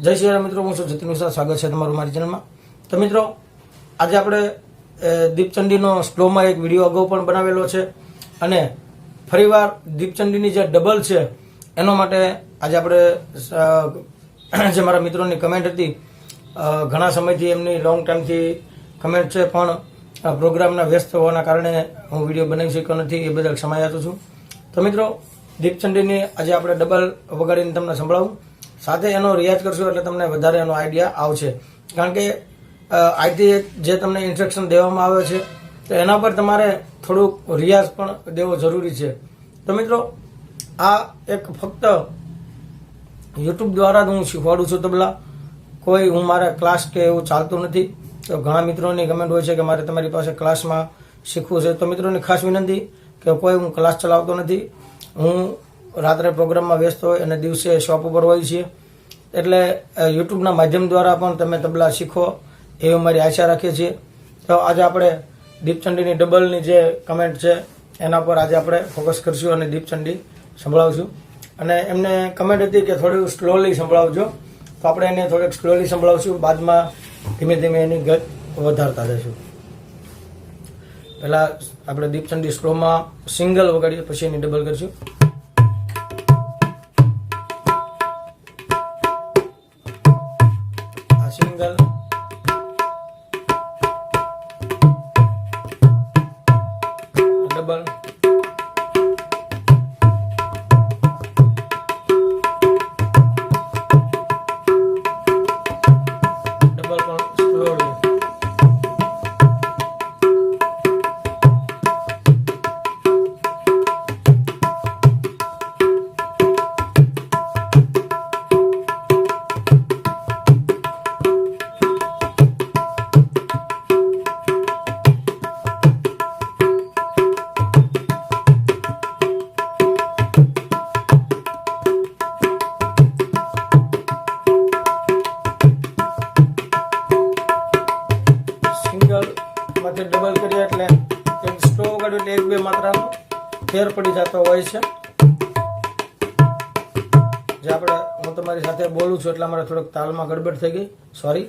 જય શ્રી રામ મિત્રો, હું છું જતીન ઉષા. સ્વાગત છે તમારું મારી ચેનલમાં. તો મિત્રો, આજે આપણે દીપચંડીનો સ્લોમાં એક વિડીયો અગાઉ પણ બનાવેલો છે અને ફરીવાર દીપચંડીની જે ડબલ છે એનો માટે આજે આપણે જે મારા મિત્રોની કમેન્ટ હતી, ઘણા સમયથી એમની લોંગ ટાઈમથી કમેન્ટ છે, પણ પ્રોગ્રામના વ્યસ્ત હોવાના કારણે હું વિડીયો બનાવી શક્યો નથી, એ બદલ ક્ષમાયાચું છું. તો મિત્રો, દીપચંડીની આજે આપણે ડબલ વગાડીને તમને સંભળાવું, સાથે એનો રિયાઝ કરશું એટલે તમને વધારે એનો આઈડિયા આવશે. કારણ કે આજથી જે તમને ઇન્સ્ટ્રક્શન દેવામાં આવે છે તો એના પર તમારે થોડુંક રિયાઝ પણ દેવો જરૂરી છે. તો મિત્રો, આ એક ફક્ત યુટ્યુબ દ્વારા જ હું શીખવાડું છું તબલા. કોઈ હું મારા ક્લાસ કે એવું ચાલતું નથી. તો ઘણા મિત્રોની કમેન્ટ હોય છે કે મારે તમારી પાસે ક્લાસમાં શીખવું છે. તો મિત્રોની ખાસ વિનંતી કે કોઈ હું ક્લાસ ચલાવતો નથી. હું રાત્રે પ્રોગ્રામમાં વ્યસ્ત હોય અને દિવસે શોપ ઉપર હોય છીએ, એટલે યુટ્યુબના માધ્યમ દ્વારા પણ તમે તબલા શીખો એવી અમારી આશા રાખીએ છીએ. તો આજે આપણે દીપચંડીની ડબલની જે કમેન્ટ છે એના પર આજે આપણે ફોકસ કરશું અને દીપચંડી સંભળાવશું. અને એમને કમેન્ટ હતી કે થોડું સ્લોલી સંભળાવજો, તો આપણે એને થોડીક સ્લોલી સંભળાવશું, બાદમાં ધીમે ધીમે એની ગત વધારતા જઈશું. પહેલાં આપણે દીપચંડી સ્લોમાં સિંગલ વગાડીએ, પછી એની ડબલ કરીશું. આ સિંગલ, ડબલ, માંથી ડબલ કરીએ એટલે એક સ્લો વગાડ્યું એટલે એક બે માત્રાનો ફેર પડી જતો હોય છે. જે આપણે હું તમારી સાથે બોલું છું એટલે અમારે થોડોક તાલમાં ગડબડ થઈ ગઈ, સોરી.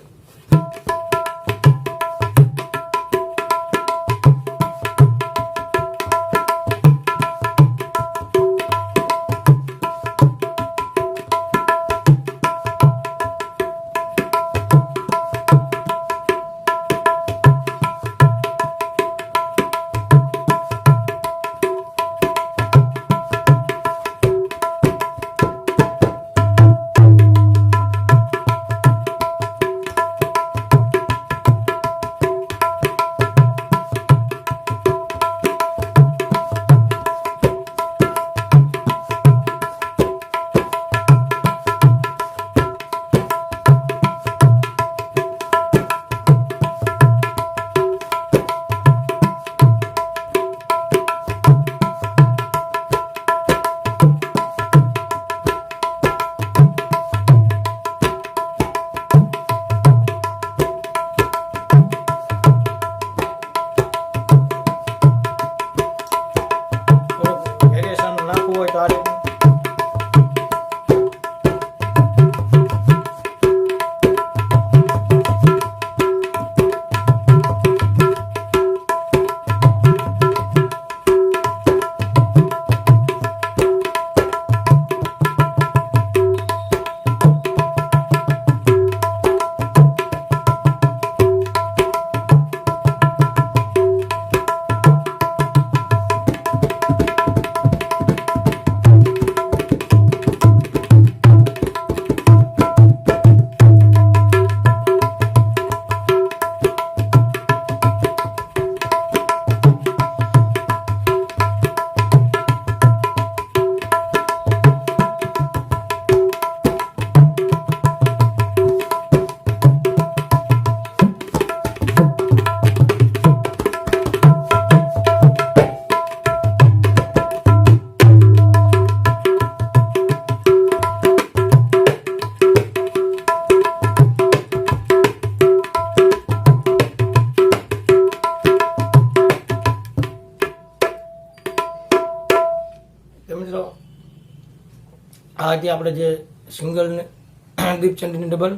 આ હતી આપણે જે સિંગલની દીપચંડીની ડબલ.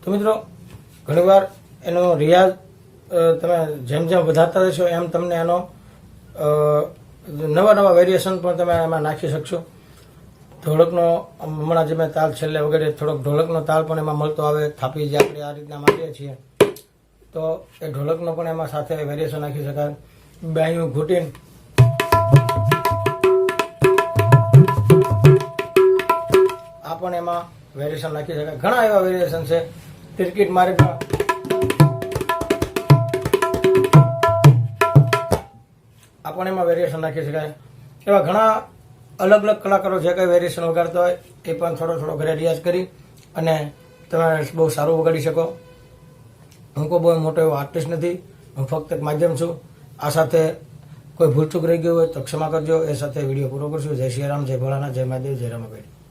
તો મિત્રો ઘણીવાર એનો રિયાઝ તમે જેમ જેમ વધારતા રહેશો એમ તમને એનો નવા નવા વેરિએશન પણ તમે એમાં નાખી શકશો. ઢોલકનો હમણાં જે મેં તાલ છેલ્લે વગેરે થોડોક ઢોલકનો તાલ પણ એમાં મળતો આવે. થાપી જે આપણે આ રીતના મારીએ છીએ તો એ ઢોલકનો પણ એમાં સાથે વેરિએશન નાખી શકાય. બાયું ઘૂંટીને આ પણ એમાં વેરિએશન નાખી શકાય. ઘણા એવા વેરિએશન છે. તિરકીટ મારી આ પણ એમાં વેરિએશન નાખી શકાય. એવા ઘણા અલગ અલગ કલાકારો જે કંઈ વેરિએશન વગાડતા હોય એ પણ થોડો થોડો ઘરે રિયાઝ કરી અને તમે બહુ સારું વગાડી શકો. હું કોઈ બહુ મોટો એવો આર્ટિસ્ટ નથી, હું ફક્ત એક માધ્યમ છું. આ સાથે કોઈ ભૂલચૂક રહી ગયું હોય તો ક્ષમા કરજો. એ સાથે વિડીયો પૂરો કરશું. જય શ્રી રામ, જય ભોળાનાથ, જય મહાદેવ, જય રામાભાઈ.